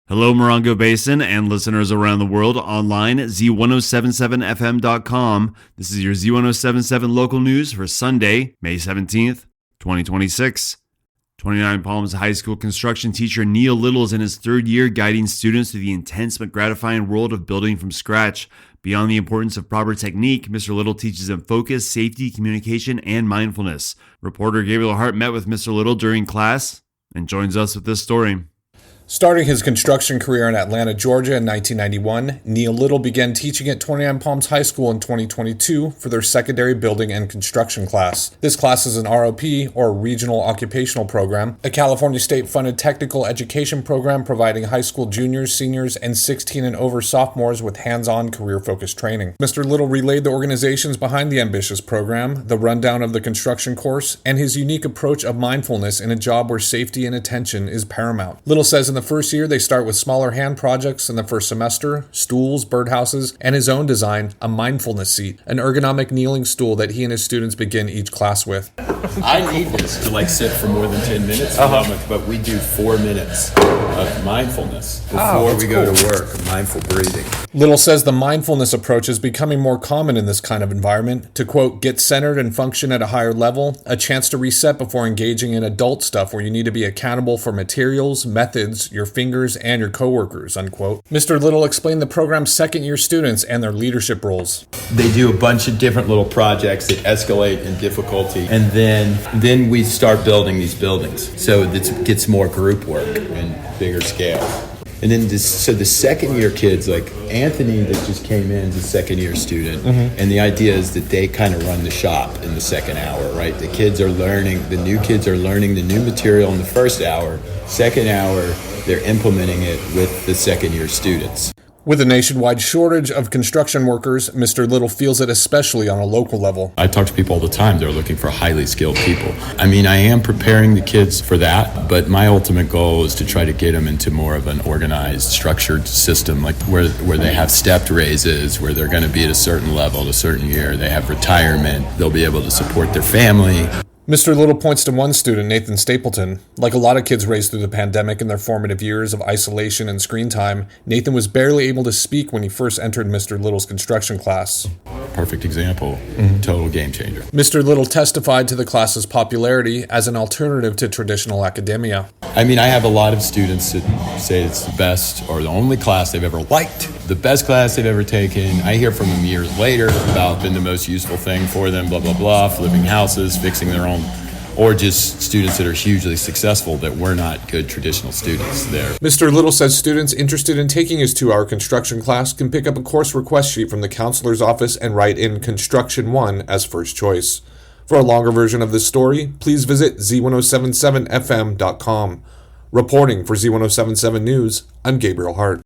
Hello, Morongo Basin and listeners around the world online at Z107.7fm.com. This is your Z107.7 local news for Sunday, May 17th, 2026. Twentynine Palms High School construction teacher Neil Little is in his third year guiding students through the intense but gratifying world of building from scratch. Beyond the importance of proper technique, Mr. Little teaches them focus, safety, communication, and mindfulness. Reporter Gabriel Hart met with Mr. Little during class and joins us with this story. Starting his construction career in Atlanta, Georgia in 1991, Neil Little began teaching at Twentynine Palms High School in 2022 for their secondary building and construction class. This class is an ROP, or Regional Occupational Program, a California state-funded technical education program providing high school juniors, seniors, and 16 and over sophomores with hands-on career-focused training. Mr. Little relayed the organizations behind the ambitious program, the rundown of the construction course, and his unique approach of mindfulness in a job where safety and attention is paramount. Little says in the first year, they start with smaller hand projects in the first semester, stools, birdhouses, and his own design, a mindfulness seat, an ergonomic kneeling stool that he and his students begin each class with. I need this to sit for more than 10 minutes, but we do 4 minutes of mindfulness before we go to work, mindful breathing. Little says the mindfulness approach is becoming more common in this kind of environment to, quote, get centered and function at a higher level, a chance to reset before engaging in adult stuff where you need to be accountable for materials, methods, your fingers, and your coworkers, unquote. Mr. Little explained the program's second-year students and their leadership roles. They do a bunch of different little projects that escalate in difficulty, and then we start building these buildings. So it gets more group work and bigger scale. And then the second-year kids, like Anthony that just came in, is a second-year student, and the idea is that they kind of run the shop in the second hour, right? The new kids are learning the new material in the first hour. Second hour, they're implementing it with the second-year students. With a nationwide shortage of construction workers, Mr. Little feels it especially on a local level. I talk to people all the time. They're looking for highly skilled people. I mean, I am preparing the kids for that, but my ultimate goal is to try to get them into more of an organized, structured system, like where they have stepped raises, where they're going to be at a certain level, at a certain year. They have retirement. They'll be able to support their family. Mr. Little points to one student, Nathan Stapleton. Like a lot of kids raised through the pandemic in their formative years of isolation and screen time, Nathan was barely able to speak when he first entered Mr. Little's construction class. Perfect example. Total game changer. Mr. Little testified to the class's popularity as an alternative to traditional academia. I mean, I have a lot of students that say it's the best or the only class they've ever liked, the best class they've ever taken. I hear from them years later about been the most useful thing for them, blah, blah, blah, flipping houses, fixing their own, or just students that are hugely successful that were not good traditional students there. Mr. Little says students interested in taking his 2-hour construction class can pick up a course request sheet from the counselor's office and write in Construction 1 as first choice. For a longer version of this story, please visit Z107.7fm.com. Reporting for Z107.7 News, I'm Gabriel Hart.